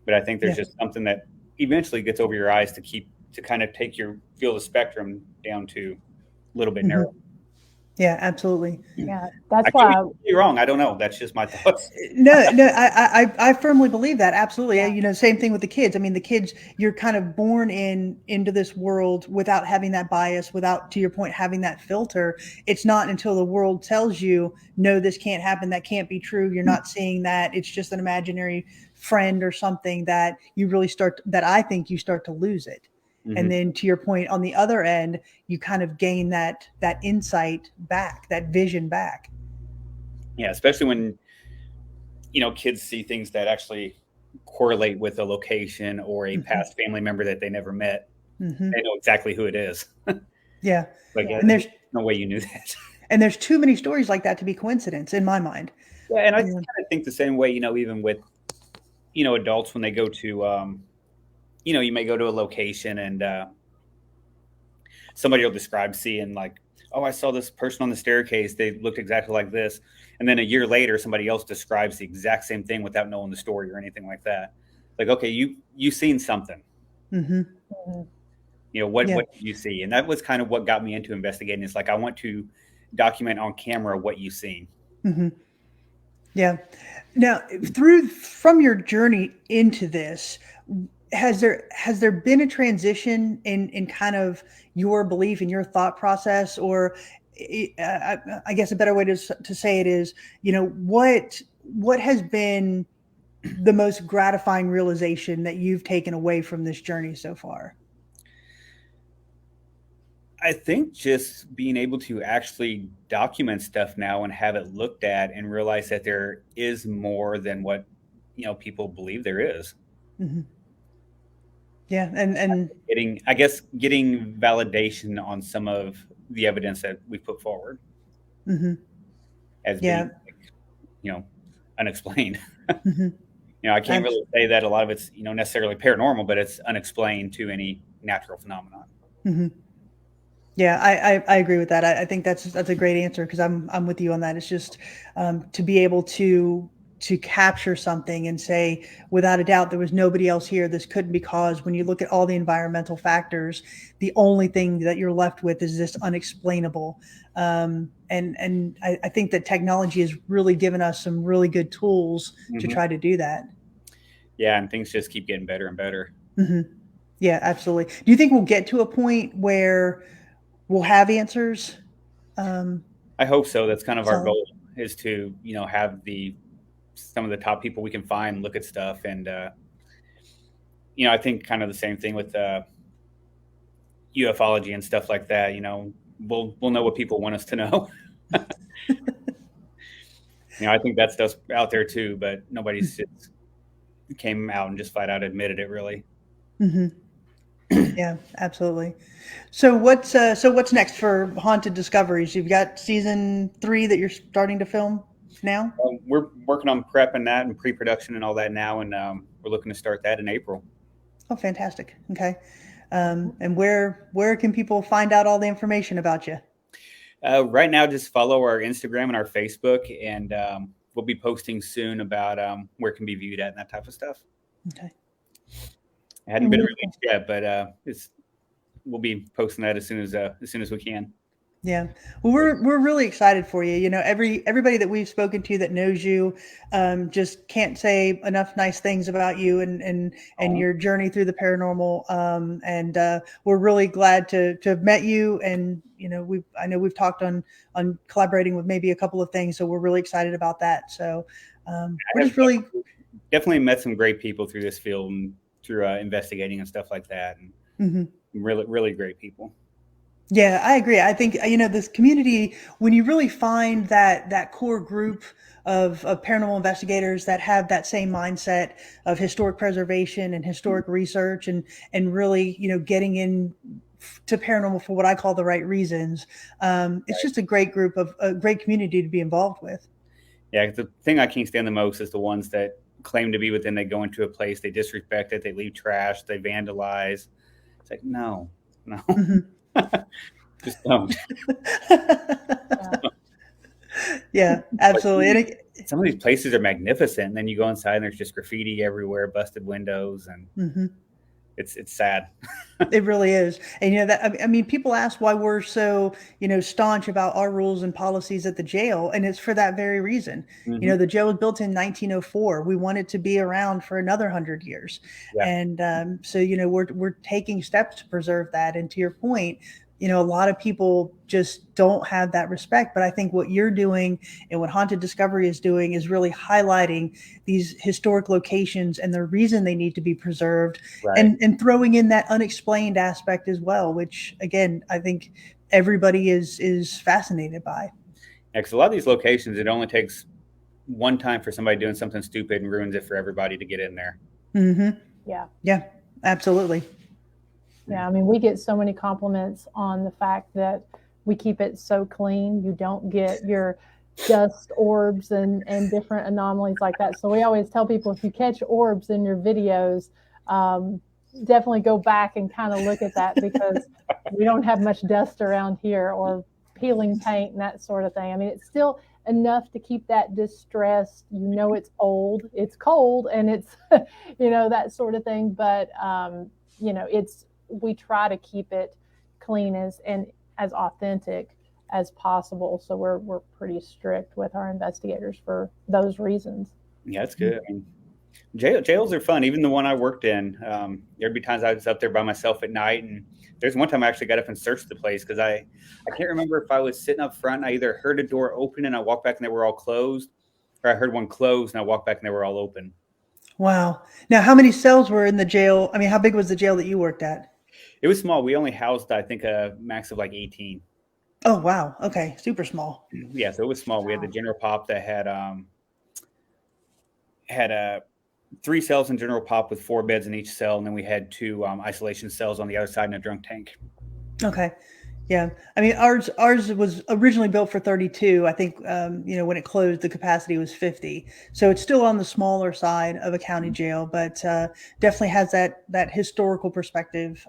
But I think there's just something that eventually gets over your eyes to kind of take your field of spectrum down to a little bit narrow. Yeah, absolutely. Yeah, that's I why. could be wrong. I don't know. That's just my thoughts. No, I firmly believe that. Absolutely. Same thing with the kids. I mean, the kids, you're kind of born into this world without having that bias, without, to your point, having that filter. It's not until the world tells you, no, this can't happen. That can't be true. You're not seeing that. It's just an imaginary friend or something that I think you start to lose it. Mm-hmm. And then to your point, on the other end, you kind of gain that insight back, that vision back. Yeah, especially when, kids see things that actually correlate with a location or a past family member that they never met. Mm-hmm. They know exactly who it is. Yeah. And there's no way you knew that. And there's too many stories like that to be coincidence in my mind. Yeah, and I kind of think the same way, even with, adults when they go to, you may go to a location and somebody will describe seeing like, oh, I saw this person on the staircase. They looked exactly like this. And then a year later, somebody else describes the exact same thing without knowing the story or anything like that. Like, okay, you seen something. Mm-hmm. What did you see? And that was kind of what got me into investigating. It's like, I want to document on camera what you've seen. Mm-hmm. Yeah. Now, from your journey into this, has there been a transition in kind of your belief and your thought process, or I guess a better way to say it is, what has been the most gratifying realization that you've taken away from this journey so far? I think just being able to actually document stuff now and have it looked at and realize that there is more than what, people believe there is. Mm-hmm. Yeah. And getting validation on some of the evidence that we put forward as being, unexplained. Mm-hmm. I can't really say that a lot of it's, necessarily paranormal, but it's unexplained to any natural phenomenon. Mm-hmm. Yeah, I agree with that. I think that's a great answer, because I'm with you on that. It's just to be able to capture something and say, without a doubt, there was nobody else here. This couldn't be caused. When you look at all the environmental factors, the only thing that you're left with is this unexplainable. And I think that technology has really given us some really good tools to try to do that. Yeah, and things just keep getting better and better. Mm-hmm. Yeah, absolutely. Do you think we'll get to a point where we'll have answers? I hope so. That's kind of our goal, is to, have some of the top people we can find look at stuff. And, I think kind of the same thing with ufology and stuff like that. We'll know what people want us to know. I think that stuff's out there too, but nobody's just came out and just flat out admitted it, really. Mm-hmm. Yeah, absolutely. So what's next for Haunted Discoveries? You've got season 3 that you're starting to film now? We're working on prepping that and pre-production and all that now, and we're looking to start that in April. Oh, fantastic. Okay. And where can people find out all the information about you? Right now, just follow our Instagram and our Facebook, and we'll be posting soon about where it can be viewed at and that type of stuff. Okay. It hadn't been released yet, but we'll be posting that as soon as we can. Yeah. Well, we're really excited for you. You know, everybody that we've spoken to that knows you, just can't say enough nice things about you and your journey through the paranormal. And we're really glad to have met you. And you know, I know we've talked on collaborating with maybe a couple of things, so we're really excited about that. So we're just really definitely met some great people through this field and through investigating and stuff like that, and really great people. Yeah, I agree. I think, you know, this community, when you really find that core group of paranormal investigators that have that same mindset of historic preservation and historic research and really, you know, getting in to paranormal for what I call the right reasons, it's just a great group of a great community to be involved with. Yeah, the thing I can't stand the most is the ones that claim to be within, they go into a place, they disrespect it, they leave trash, they vandalize. It's like, no. Just don't. Yeah, absolutely. Like, some of these places are magnificent, and then you go inside and there's just graffiti everywhere, busted windows, and it's sad. It really is. And you know that, I mean, people ask why we're so, you know, staunch about our rules and policies at the jail, and it's for that very reason. You know, the jail was built in 1904. We want it to be around for another 100 years. Yeah. And so, you know, we're taking steps to preserve that. And to your point, you know, a lot of people just don't have that respect. But I think what you're doing and what Haunted Discovery is doing is really highlighting these historic locations and the reason they need to be preserved, and throwing in that unexplained aspect as well, which again, I think everybody is fascinated by. Yeah, because a lot of these locations, it only takes one time for somebody doing something stupid and ruins it for everybody to get in there. Yeah, absolutely. Yeah, I mean, we get so many compliments on the fact that we keep it so clean. You don't get your dust orbs and different anomalies like that. So we always tell people, if you catch orbs in your videos, definitely go back and kind of look at that, because we don't have much dust around here or peeling paint and that sort of thing. I mean, it's still enough to keep that distressed. You know, it's old, it's cold, and it's, you know, that sort of thing. But, you know, we try to keep it clean and as authentic as possible. So we're pretty strict with our investigators for those reasons. Yeah, that's good. I mean, jails are fun. Even the one I worked in, there'd be times I was up there by myself at night, and there's one time I actually got up and searched the place because I can't remember if I was sitting up front. I either heard a door open and I walked back and they were all closed, or I heard one close and I walked back and they were all open. Wow. Now, how many cells were in the jail? I mean, how big was the jail that you worked at? It was small. We only housed, I think, a max of like 18. Oh, wow. Okay. Super small. Yeah, so it was small. We had the general pop that had 3 cells in general pop with 4 beds in each cell, and then we had 2 isolation cells on the other side in a drunk tank. Okay. Yeah. I mean, ours was originally built for 32. I think, you know, when it closed, the capacity was 50. So it's still on the smaller side of a county jail, but definitely has that historical perspective,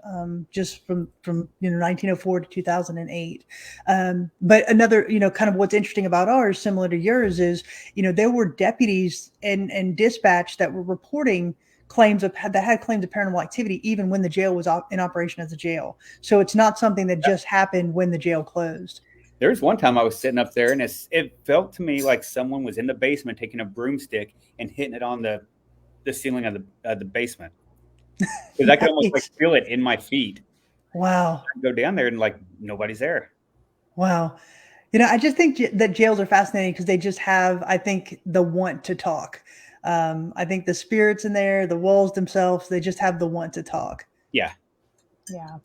just from, you know, 1904 to 2008. But another, you know, kind of what's interesting about ours, similar to yours, is, you know, there were deputies and dispatch that were reporting that had claims of paranormal activity even when the jail was in operation as a jail. So it's not something that just happened when the jail closed. There was one time I was sitting up there, and it felt to me like someone was in the basement taking a broomstick and hitting it on the ceiling of the basement, because I could almost like feel it in my feet. Wow. I'd go down there and like nobody's there. Wow. You know, I just think that jails are fascinating because they just have, I think, the want to talk. I think the spirits in there, the walls themselves, they just have the want to talk. Yeah. Yeah.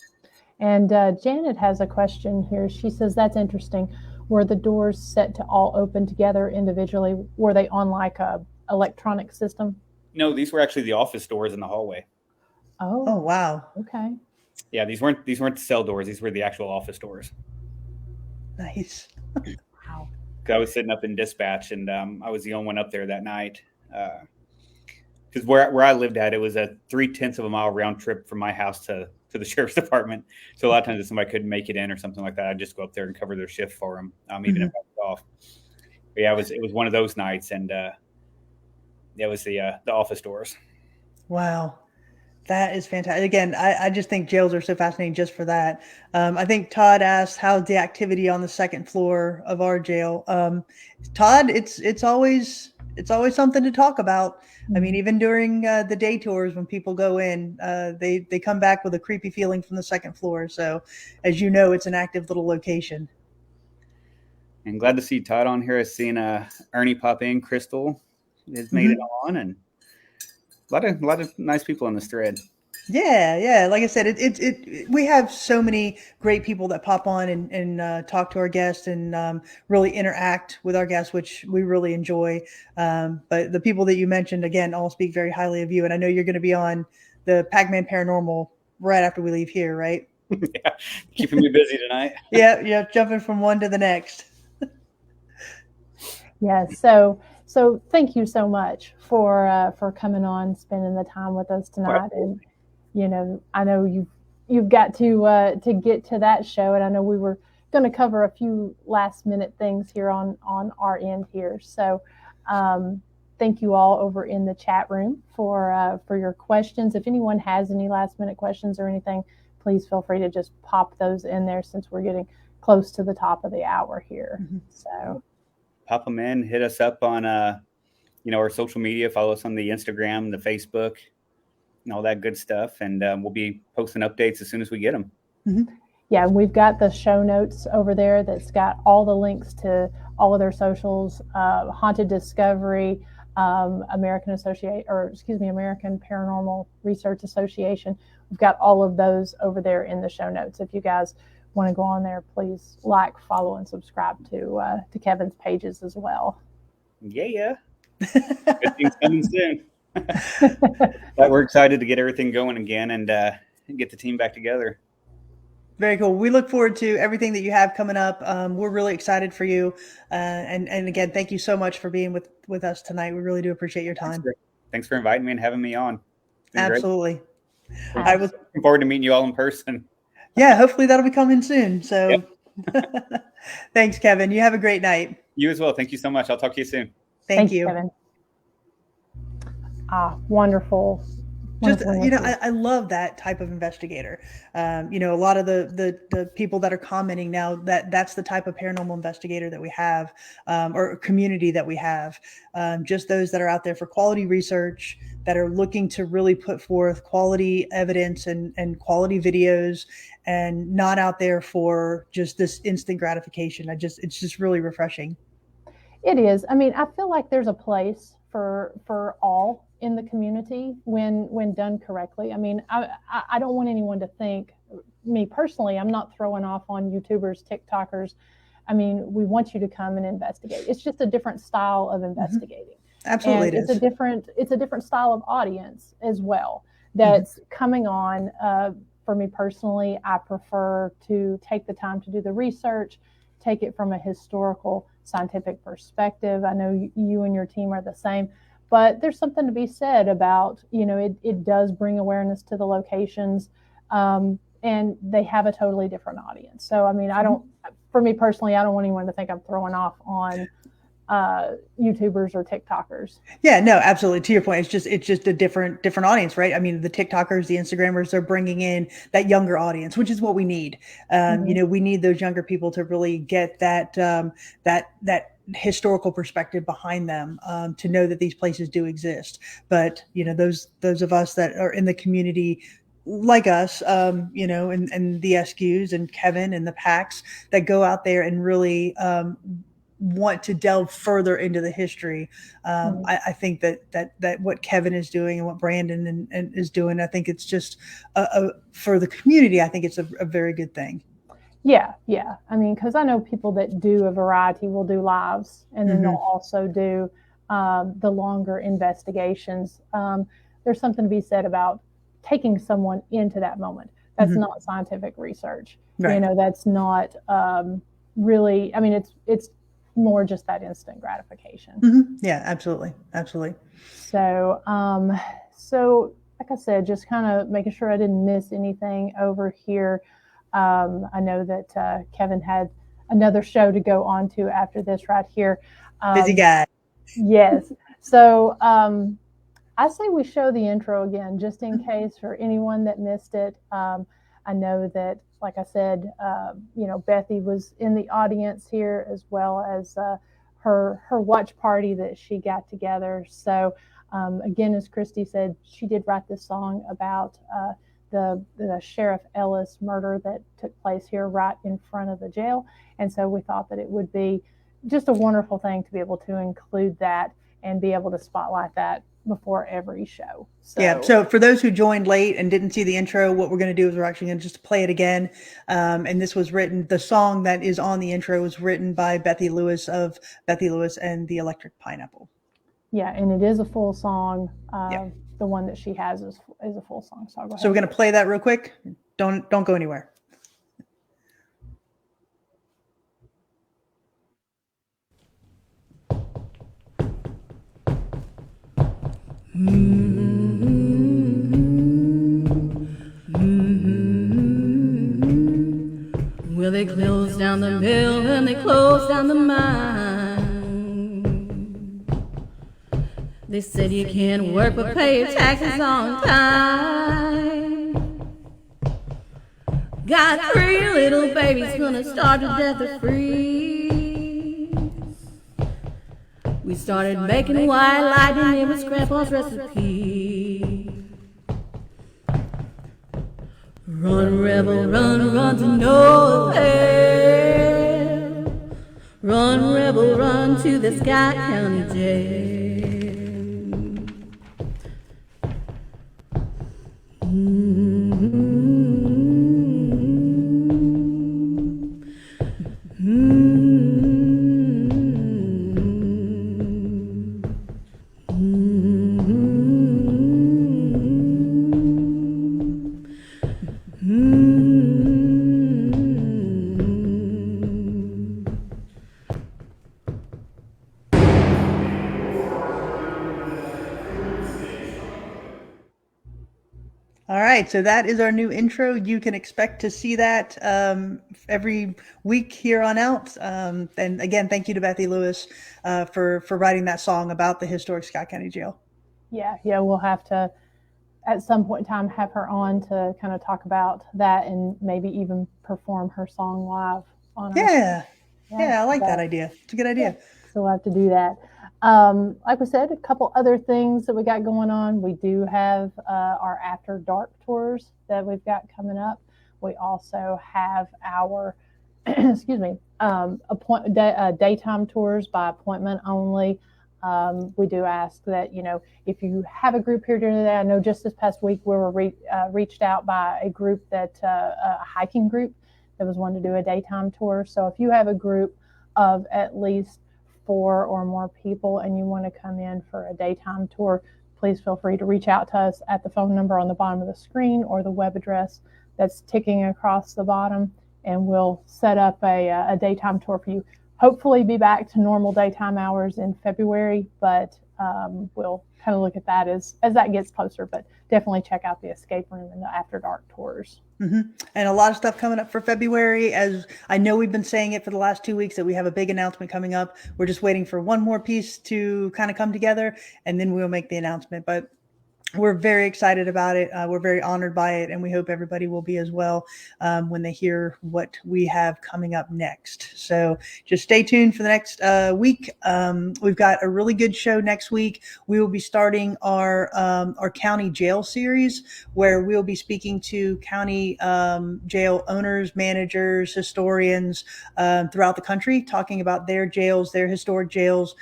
And Janet has a question here. She says, that's interesting. Were the doors set to all open together individually? Were they on like a electronic system? No, these were actually the office doors in the hallway. Oh, wow. Okay. Yeah, these weren't the cell doors. These were the actual office doors. Nice. Wow. I was sitting up in dispatch, and I was the only one up there that night. Because where I lived at, it was a 0.3 of a mile round trip from my house to the sheriff's department. So a lot of times if somebody couldn't make it in or something like that, I'd just go up there and cover their shift for them, even if I was off. But yeah, it was one of those nights, and it was the office doors. Wow. That is fantastic. Again, I just think jails are so fascinating just for that. I think Todd asked how's the activity on the second floor of our jail. Todd, it's always something to talk about. I mean, even during the day tours, when people go in, they come back with a creepy feeling from the second floor. So, as you know, it's an active little location. And glad to see Todd on here. I've seen Ernie pop in. Crystal has made it on, and a lot of nice people on this thread. Yeah. Like I said, we have so many great people that pop on and talk to our guests and really interact with our guests, which we really enjoy. But the people that you mentioned, again, all speak very highly of you. And I know you're going to be on the Pac-Man Paranormal right after we leave here, right? Yeah, keeping me busy tonight. Yeah, jumping from one to the next. Yeah, so thank you so much for coming on, spending the time with us tonight. And I know you've got to get to that show, and I know we were going to cover a few last minute things here on our end here. So thank you all over in the chat room for your questions. If anyone has any last minute questions or anything, please feel free to just pop those in there, since we're getting close to the top of the hour here. So pop them in, hit us up on our social media, follow us on the Instagram, the Facebook, and all that good stuff, and we'll be posting updates as soon as we get them. Yeah, we've got the show notes over there that's got all the links to all of their socials, Haunted Discovery, American Paranormal Research Association. We've got all of those over there in the show notes. If you guys want to go on there, please like, follow, and subscribe to Kevin's pages as well. Yeah. Good things coming soon. But we're excited to get everything going again and get the team back together. Very cool. We look forward to everything that you have coming up. We're really excited for you. And again, thank you so much for being with us tonight. We really do appreciate your time. Thanks for inviting me and having me on. Absolutely. I was looking forward to meeting you all in person. Yeah, hopefully that'll be coming soon. So thanks, Kevin. You have a great night. You as well. Thank you so much. I'll talk to you soon. Thank you. Kevin. Wonderful. Just, I love that type of investigator. A lot of the people that are commenting now, that's the type of paranormal investigator that we have, or community that we have. Just those that are out there for quality research, that are looking to really put forth quality evidence and quality videos, and not out there for just this instant gratification. It's just really refreshing. It is. I mean, I feel like there's a place for all in the community when done correctly. I mean, I don't want anyone to think, me personally, I'm not throwing off on YouTubers, TikTokers. I mean, we want you to come and investigate. It's just a different style of investigating. Absolutely, and it is. It's a different style of audience as well that's coming on. For me personally, I prefer to take the time to do the research, take it from a historical, scientific perspective. I know you and your team are the same. But there's something to be said about, it does bring awareness to the locations, and they have a totally different audience. So, I mean, for me personally, I don't want anyone to think I'm throwing off on YouTubers or TikTokers. Yeah, no, absolutely. To your point, it's just a different audience, right? I mean, the TikTokers, the Instagrammers, they're bringing in that younger audience, which is what we need. We need those younger people to really get that historical perspective behind them, to know that these places do exist. But those of us that are in the community like us, and the SQs and Kevin and the PACs that go out there and really want to delve further into the history. I think that what Kevin is doing and what Brandon and is doing, I think it's just for the community, I think it's a very good thing. Yeah. I mean, because I know people that do a variety will do lives, and then they'll also do the longer investigations. There's something to be said about taking someone into that moment. That's not scientific research. Right. That's not really. I mean, it's more just that instant gratification. Yeah, absolutely. So, like I said, just kind of making sure I didn't miss anything over here. I know that Kevin had another show to go on to after this right here. Busy guy. Yes. So I say we show the intro again, just in case for anyone that missed it. I know that, like I said, Bethy was in the audience here, as well as her watch party that she got together. So again, as Christy said, she did write this song about the Sheriff Ellis murder that took place here right in front of the jail. And so we thought that it would be just a wonderful thing to be able to include that and be able to spotlight that before every show. So for those who joined late and didn't see the intro, what we're going to do is we're actually going to just play it again. And this was written, the song that is on the intro was written by Bethy Lewis of Bethy Lewis and the Electric Pineapple. Yeah, and it is a full song. The one that she has is a full song. So I'll go ahead. So we're going to play that real quick. Don't go anywhere. Well, they closed down the mill and they closed down the mine. They said you can't work but pay your taxes on time. Got 3 little babies gonna starve to death or freeze. We started making white lightning, it was Grandpa's recipe. Run, rebel, run to nowhere. Run, rebel, run to the Scott County Jail. All right, so that is our new intro. You can expect to see that every week here on out. And again, thank you to Bethy Lewis for writing that song about the historic Scott County Jail. Yeah, we'll have to, at some point in time, have her on to kind of talk about that and maybe even perform her song live on Yeah, I like that idea. It's a good idea. So we'll have to do that. Like we said, a couple other things that we got going on. We do have our After Dark tours that we've got coming up. We also have our, daytime tours by appointment only. We do ask that, if you have a group here during the day, I know just this past week we were reached out by a group a hiking group that was wanting to do a daytime tour. So if you have a group of at least 4 or more people and you want to come in for a daytime tour, please feel free to reach out to us at the phone number on the bottom of the screen or the web address that's ticking across the bottom, and we'll set up a daytime tour for you. Hopefully be back to normal daytime hours in February, but we'll kind of look at that as that gets closer. But definitely check out the escape room and the After Dark tours. Mm-hmm. And a lot of stuff coming up for February. As I know, we've been saying it for the last 2 weeks that we have a big announcement coming up. We're just waiting for one more piece to kind of come together, and then we'll make the announcement. But we're very excited about it. We're very honored by it, and we hope everybody will be as well when they hear what we have coming up next. So just stay tuned for the next week. We've got a really good show next week. We will be starting our county jail series, where we'll be speaking to county jail owners, managers, historians throughout the country, talking about their jails, their historic jails,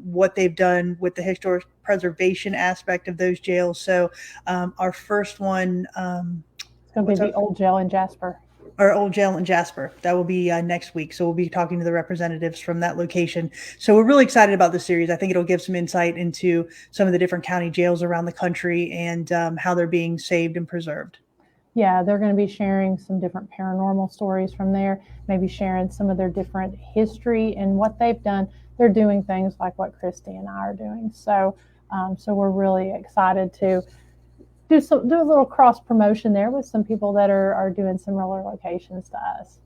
what they've done with the historic preservation aspect of those jails. So our first one, it's going to be the old jail in Jasper. Our old jail in Jasper. That will be next week. So we'll be talking to the representatives from that location. So we're really excited about this series. I think it'll give some insight into some of the different county jails around the country and how they're being saved and preserved. Yeah, they're going to be sharing some different paranormal stories from there, maybe sharing some of their different history and what they've done. They're doing things like what Christy and I are doing. So we're really excited to do a little cross promotion there with some people that are doing similar locations to us.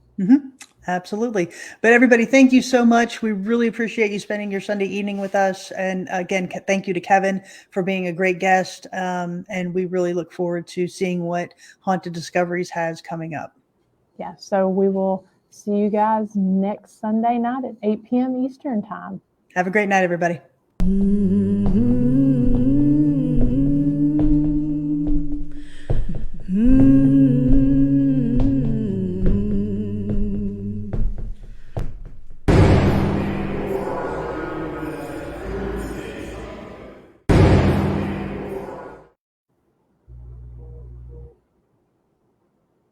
Absolutely. But everybody, thank you so much. We really appreciate you spending your Sunday evening with us. And again, thank you to Kevin for being a great guest. And we really look forward to seeing what Haunted Discoveries has coming up. Yeah, so we will see you guys next Sunday night at 8 p.m. Eastern time. Have a great night, everybody.